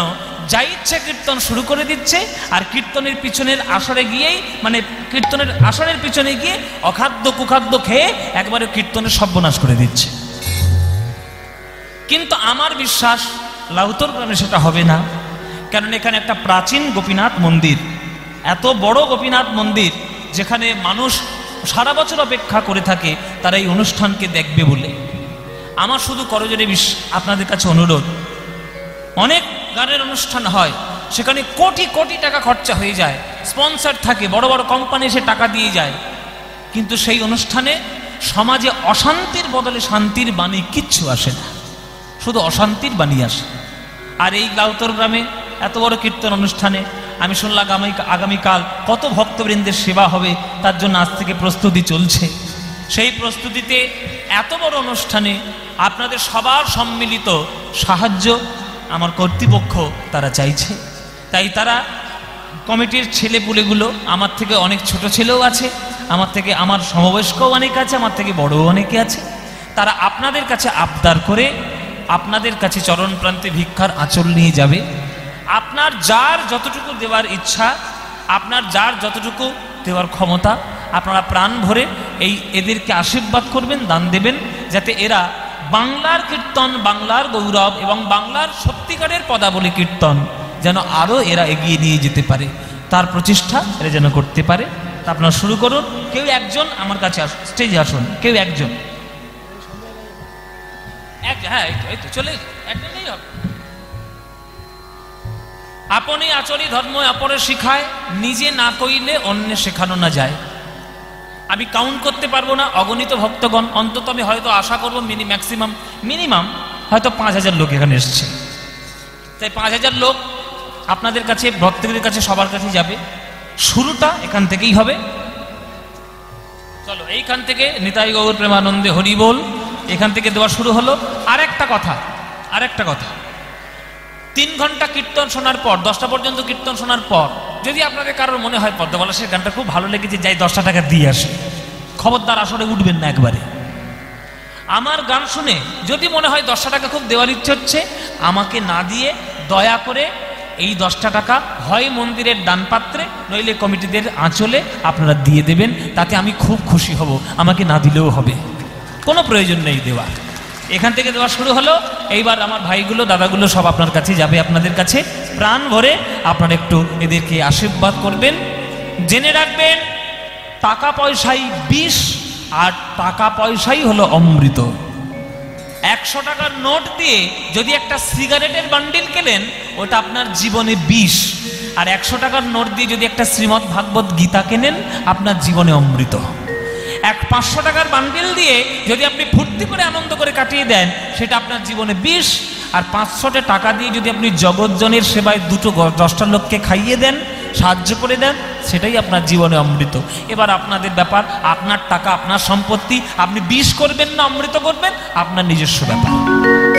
যা ইচ্ছে কীর্তন শুরু করে দিচ্ছে, আর কীর্তনের পিছনের আসরে গিয়েই, মানে কীর্তনের আসরের পিছনে গিয়ে অখাদ্য কুখাদ্য খেয়ে একবারে কীর্তনের সর্বনাশ করে দিচ্ছে। কিন্তু আমার বিশ্বাস লাউতর গ্রামে সেটা হবে না। কারণ এখানে একটা প্রাচীন গোপীনাথ মন্দির, এত বড় গোপীনাথ মন্দির যেখানে মানুষ সারা বছর অপেক্ষা করে থাকে তারা এই অনুষ্ঠানকে দেখবে বলে। আমার শুধু করজোড়ে আপনাদের কাছে অনুরোধ, অনেক গানের অনুষ্ঠান হয়, সেখানে কোটি কোটি টাকা খরচা হয়ে যায়, স্পন্সর থাকে, বড় বড় কোম্পানি এসে টাকা দিয়ে যায়, কিন্তু সেই অনুষ্ঠানে সমাজে অশান্তির বদলে শান্তির বাণী কিচ্ছু আসে না, শুধু অশান্তির বাণী আসে। আর এই গাউতর গ্রামে এত বড় কীর্তন অনুষ্ঠানে আমি শুনলাম আগামীকাল কত ভক্তবৃন্দের সেবা হবে, তার জন্য আজ থেকে প্রস্তুতি চলছে। সেই প্রস্তুতিতে এত বড় অনুষ্ঠানে আপনাদের সবার সম্মিলিত সাহায্য আমার কর্তৃপক্ষ তারা চাইছে। তাই তারা কমিটির ছেলেপুলেগুলো, আমার থেকে অনেক ছোট ছেলেও আছে, আমার থেকে আমার সমবয়স্কও অনেক আছে, আমার থেকে বড়ও অনেকে আছে, তারা আপনাদের কাছে আবদার করে আপনাদের কাছে চরণ প্রান্তে ভিক্ষার আঁচল নিয়ে যাবে। আপনার যার যতটুকু দেওয়ার ইচ্ছা, আপনার যার যতটুকু দেওয়ার ক্ষমতা, আপনারা প্রাণ ভরে এদেরকে আশীর্বাদ করবেন, দান দেবেন, যাতে এরা বাংলার কীর্তন, বাংলার গৌরব এবং বাংলার সত্যিকারের পদাবলী কীর্তন যেন আরও এরা এগিয়ে নিয়ে যেতে পারে, তার প্রচেষ্টা এরা যেন করতে পারে। তা আপনারা শুরু করুন। কেউ একজন আমার কাছে স্টেজে আসুন, কেউ একজন। হ্যাঁ, এই তো চলে একজনেই হবে। আপনি আচরি ধর্ম আপরে শিখায়, নিজে না কইলে অন্যে শেখানো না যায়। আমি কাউন্ট করতে পারবো না, অগণিত ভক্তগণ, অন্তত আমি হয়তো আশা করবো মিনিমাম হয়তো 5000 লোক এখানে এসছে। তাই 5000 লোক আপনাদের কাছে, ভক্তদের কাছে, সবার কাছে যাবে। শুরুটা এখান থেকেই হবে। চলো এইখান থেকে নিতাই গৌর প্রেমানন্দে হরি বল, এখান থেকে দেওয়া শুরু হলো। আরেকটা কথা 3 ঘন্টা কীর্তন শোনার পর, 10টা পর্যন্ত কীর্তন শোনার পর যদি আপনাদের কারোর মনে হয় পদ্মবালাসের গানটা খুব ভালো লেগেছে, যাই 10টা টাকা দিয়ে আসে, খবরদার আসরে উঠবেন না একবারে। আমার গান শুনে যদি মনে হয় 10টা টাকা খুব দেওয়ার ইচ্ছে হচ্ছে, আমাকে না দিয়ে দয়া করে এই 10টা টাকা হয় মন্দিরের দান পাত্রে, নইলে কমিটিদের আঁচলে আপনারা দিয়ে দেবেন, তাতে আমি খুব খুশি হব। আমাকে না দিলেও হবে, কোনো প্রয়োজন নেই দেওয়া। এখান থেকে দেওয়া শুরু হলো। এইবার আমার ভাইগুলো, দাদাগুলো সব আপনার কাছে যাবে, আপনাদের কাছে প্রাণ ভরে আপনারা একটু এদেরকে আশীর্বাদ করবেন। জেনে রাখবেন, টাকা পয়সাই বিষ, আর টাকা পয়সাই হলো অমৃত। 100 টাকার নোট দিয়ে যদি একটা সিগারেটের বান্ডিল কেনেন, ওটা আপনার জীবনে বিষ। আর 100 টাকার নোট দিয়ে যদি একটা শ্রীমদ্ ভাগবত গীতা কেনেন, আপনার জীবনে অমৃত। 500 টাকার বান্ডিল দিয়ে যদি আপনি ফুর্তি করে আনন্দ করে কাটিয়ে দেন, সেটা আপনার জীবনে বিষ। আর 500 টাকা দিয়ে যদি আপনি জগৎজনের সেবায় 10টা লোককে খাইয়ে দেন, সাহায্য করে দেন, সেটাই আপনার জীবনে অমৃত। এবার আপনাদের ব্যাপার, আপনার টাকা, আপনার সম্পত্তি, আপনি বিষ করবেন না অমৃত করবেন, আপনার নিজস্ব ব্যাপার।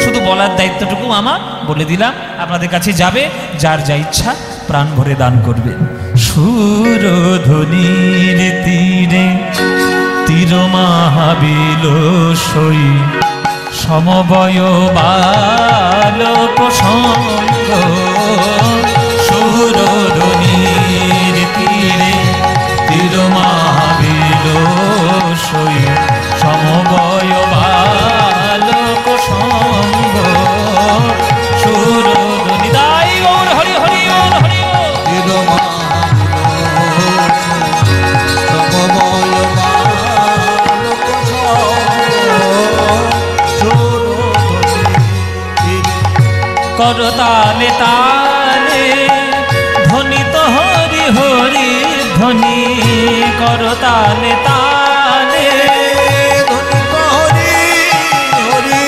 শুধু বলার দায়িত্বটুকু আমার বলে দিলাম, আপনাদের কাছে যাবে, যার যা ইচ্ছা প্রাণ ভরে দান করবেন। সুরধ্বনির তীরে তীর মহাবিল সই, সমবয় বালক সঙ্গ। সুরধ্বনির তীরে তীর মহাবিল সই, সমবয় বালক সঙ্গ। সুরধ্বনি দাই গৌর হরি হরি বল, হরি বল। করতালে তালে ধ্বনিত হরি হরি ধ্বনি, করতালে তালে ধ্বনিত হরি হরি,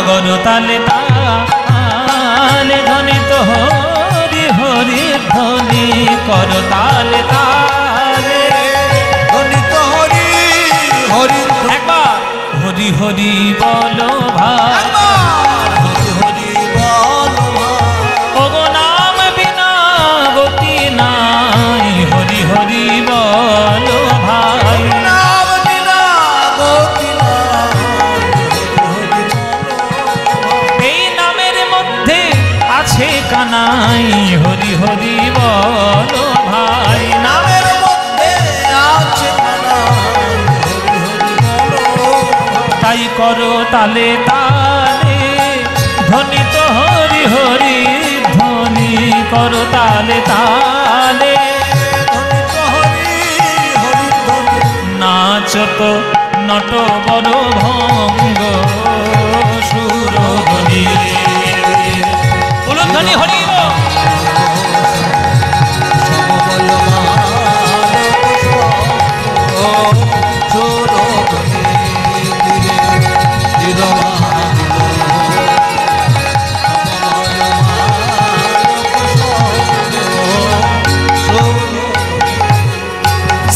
করতালে তালে ধ্বনিত হরি হরি ধ্বনি, করতালে তালে ধ্বনিত হরি হরি। একবার হরি হরি বলো ভাই, হরি হরি বলো ভাই, এই নামের মধ্যে আছে কানাই। হরি হরি বলো ভাই, নামের মধ্যে আছে কানাই। তাই করো তালে তালে ধ্বনিত হরি হরি ধ্বনি। করতালে তালে নাচত নট বড় ভঙ্গ সুরধ্বনি উলুধ্বনি হরি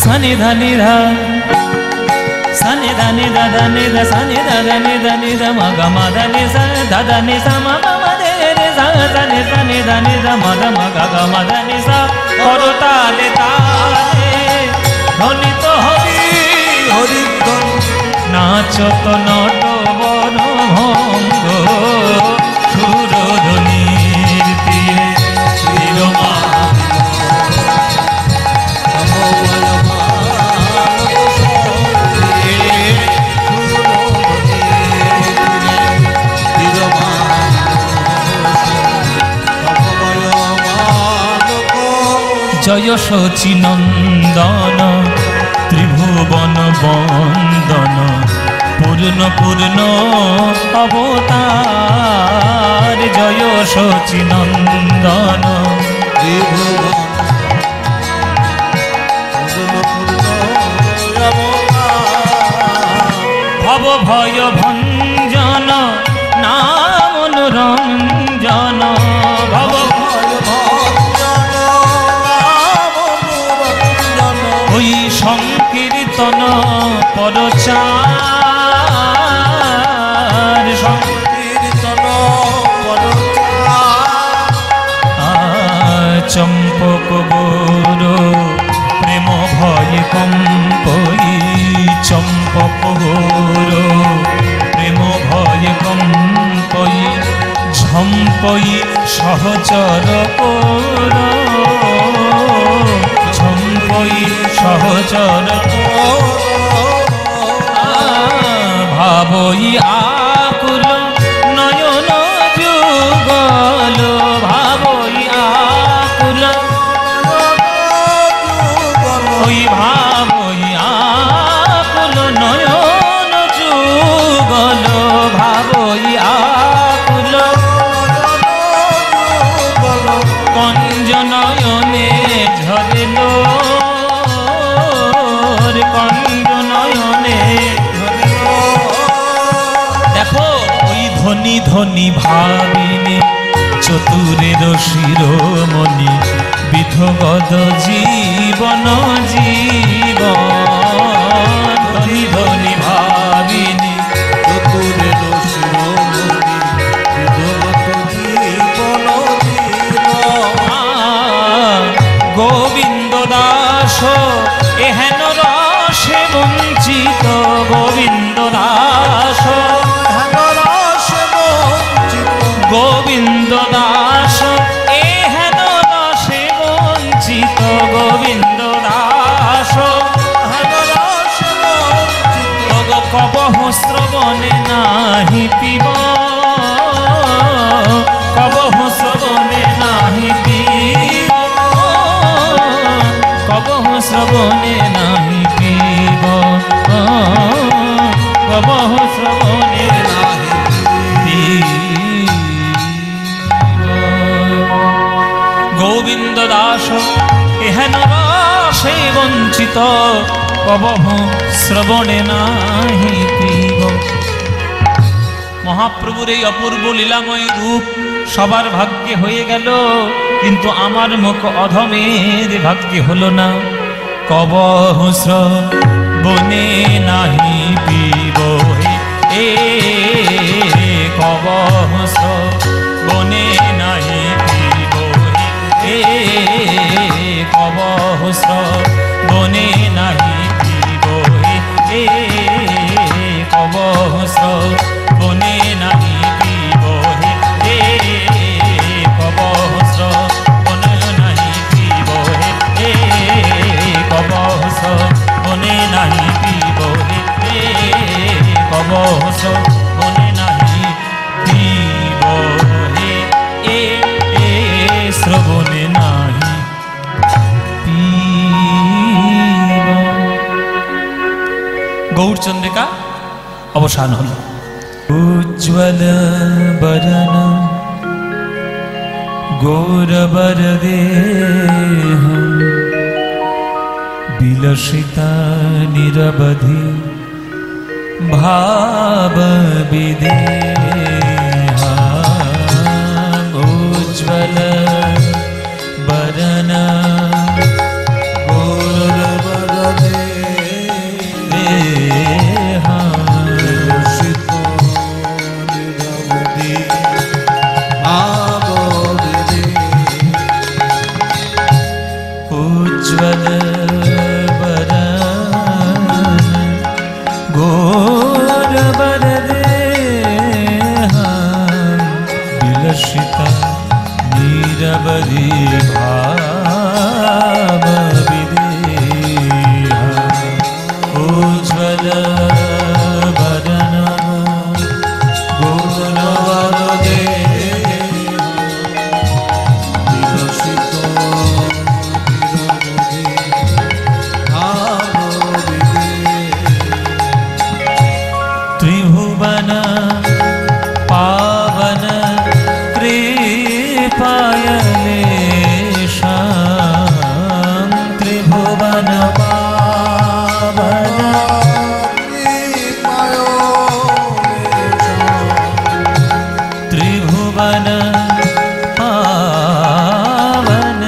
सनि धनि ध सनि धनि ध धनि ध सनि ध धनि धनि ध म ग म धनि स ध धनि स म म म रे रे स धनि सनि धनि ध म ध म ग ग म धनि स করতালে তালে ধ্বনিত হরি হরি নাচত নট বন ভঙ্গ সুরধ্বনির তীরে তীরমা জয় শচী নন্দন ত্রিভুবন বন্দন পূর্ণ পূর্ণ অবতার জয় শচী নন্দন ত্রিভুবন ভব ভয় ভঞ্জন নাম অনুরঞ্জন ভব ওই সংকীর্তন পরচার সংকীর্তন চম্পক গোর প্রেম ভয় কম্পই চম্পক গোর প্রেম ভয় কম্পই ঝম্পই সহচর কোর ঝম্পই সহচর ভাবই আকুল নয়ন যুগল ভাবই আকুল ওই ভাবই আকুল নয়ন যুগল ভাবই আকুল কঞ্জ নয়নে ঝরেল কঞ্জ নয়নে দেখো ওই ধনী ধনী ভাবিনী চতুরের শিরোমণি বিধগদ জীবন জীবন ধনী ধনী ভাবিনী চতুরের শিরোমণি বিধগদ জীবন গোবিন্দ দাস এহেন রসে বঞ্চিত গোবিন্দ দাস গোবিন্দ দাস এহেন রসে বঞ্চিত গোবিন্দ দাস কবহ শ্রবণে নাহি পিব কবহ শ্রবণে নাহি পিব কবহ শ্রবণে নাহি পিব কবহ শ্রবণে নাহি পিব গোবিন্দ দাস এহেন রসে বঞ্চিত কবহ শ্রবণে নাহি পিব মহাপ্রভুর এই অপূর্ব লীলাময় রূপ সবার ভাগ্যে হয়ে গেল, কিন্তু আমার মুখ অধমের ভাগ্যে হলো না। কবহ শ্রবণে নাহি পিব এ কবহ শ্রবণে নাহি পিব এ কবহ শ্রবণে নাহি পিব এ কবহ শ্রবণে নাহি পিব এ কবহ শ্রবণে নাহি পিব এ কবহ শ্রবণে নাহি পিব এ কবহ শ্রবণে নাহি পিব গৌরচন্দ্রিকা অবসান হল। উজ্জ্বল বরণ গৌরবর দেহ বিলসিতা নিরবধি ভাব বিদেহা। উজ্জ্বল বরণ গৌরবর দেহা বিলসিত নিরবধি ভাব বিদেহা। উজ্জ্বল বরণ গৌরবর দেহা বিলসিতা নিরবধি ভাব বিদেহা। উজ্জ্বল বরণ গৌরবর দেহা বিলসিত নিরবধি ভাব বিদেহা। त्रिभुवन पावन कृपायलेशां। त्रिभुवन पावन त्रिभुवन पावन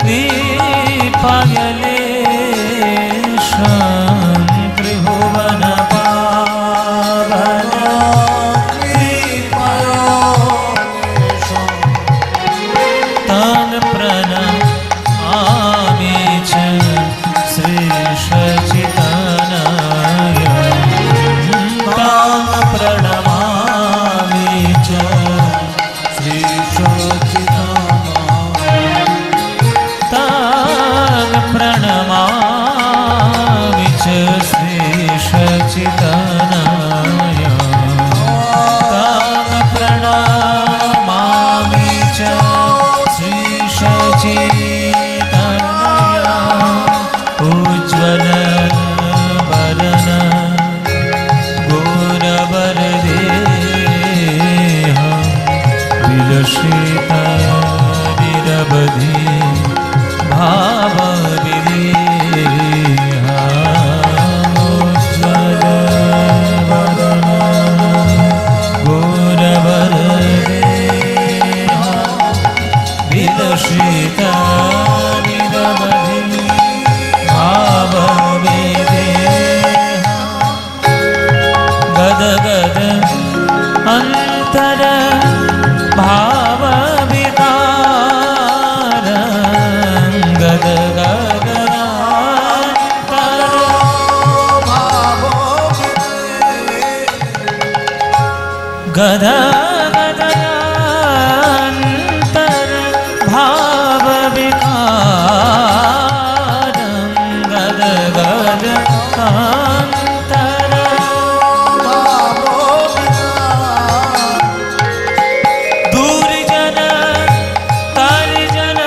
कृपायलेशां। त्रिभुवन पावन तान् प्रणमामि च श्रीशचितानय। तान् प्रणमामि च तान् प्रणमामि च श्रीशचितानय। तान् प्रणमामि च श्रीशचितानय। उज्ज्वल वरण गौरवर देहा विलसिता निरवधि भाव विदेहा। उज्ज्वल वरण गौरवर देहा विलसिता निरवधि भाव विदेहा। गद गद अंतर भाव विकार। गद गद अंतर गद गद अंतर भाव विकार। गद गद अंतर दूरजन तरजन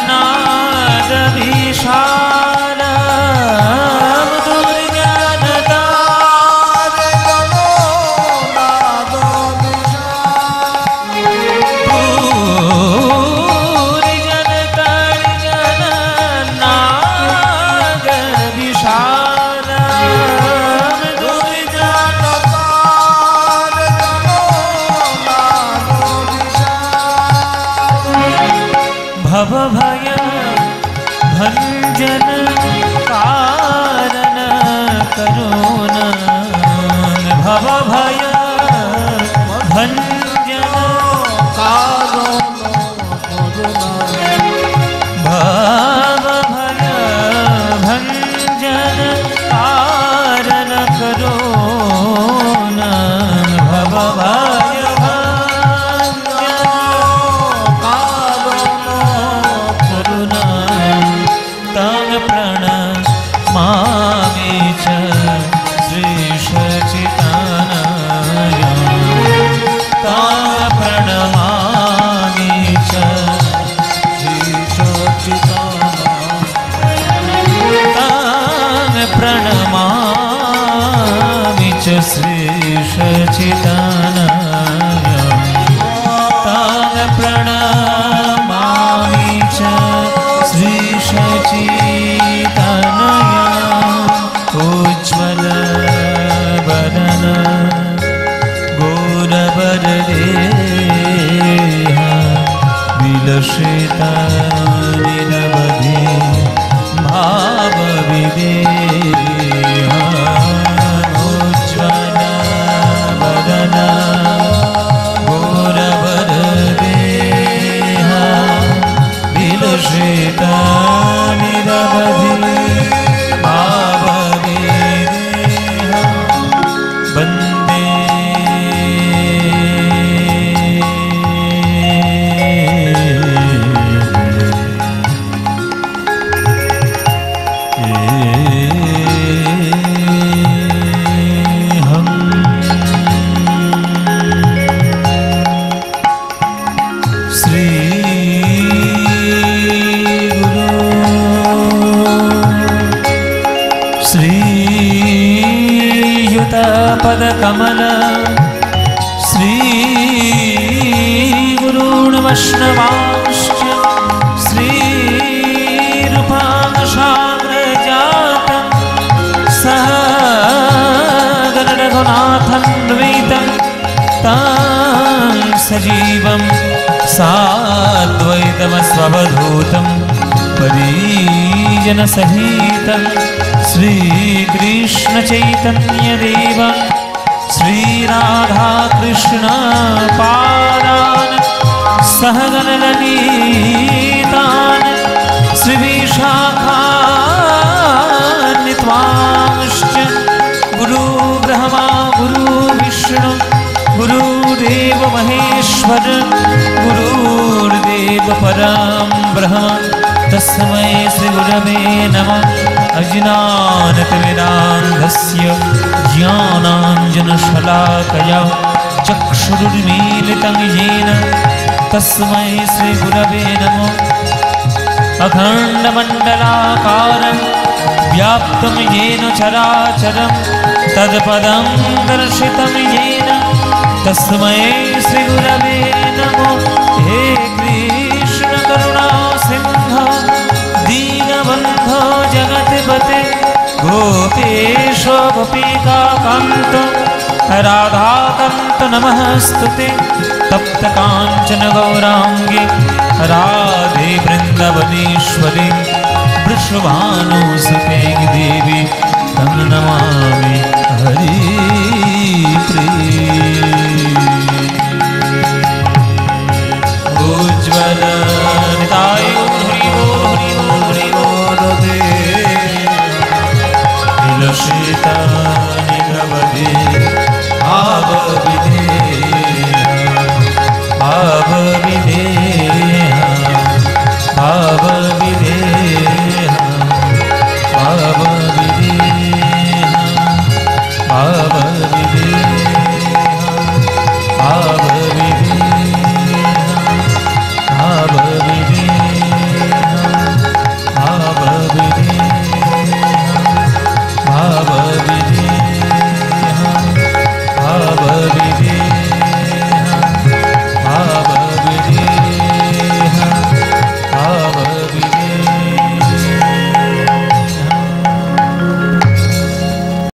नाद विशाल। दूरजन दूरजन तरजन नाद विशाल। दूरजन भव भय भंजन कारण करुण। भव भय भंजन भव भय भंजन कारण करुण। भव भय तान् प्रणमामि च श्रीशचितानय। तान् प्रणमामि च तान् प्रणमामि श्रीशचितानय तान् प्रणमामि च श्रीशचितानय उज्ज्वलवदन गौरवरदेह विलसितानिरवधि भावविदेह उज्ज्वलवदन गौरवरदेह विलसितानिरवधि पदकमल श्री गुरून् वैष्णवांश्च श्री रूपांशाग्रजातं सह गणरघुनाथन्वितं तं सजीवं साद्वैतमस्ववधूतं परिजनसहितं श्रीकृष्ण चैतन्यदेव श्रीराधा कृष्ण पादान सहगण ललितान श्रीविशाखान्वितांश्च गुरु ब्रह्मा गुरु विष्णु गुरुदेव महेश्वर गुरुर्देव परं ब्रह्म तस्मै श्री गुरवे नमः। अज्ञानतिमिरान्धस्य ज्ञानाञ्जनशलाकया चक्षुरुन्मीलितं येन तस्मै श्री गुरवे नमः। अखण्डमण्डलाकारं व्याप्तं येन चराचरं तत्पदं दर्शितं येन तस्मै श्री गुरवे नमः। हे कृष्ण करुणा सिंधु दीनबन्धो जगत्पते गोपेश गोपिकान्त राधाकान्त नमस्तुते तप्त काञ्चन गौरांगी राधे वृन्दावनेश्वरी वृषभानुसुते देवी तं नमामि हरिप्रिये। उज्ज्वलनिताय विलसितानिरवधि भावविदेह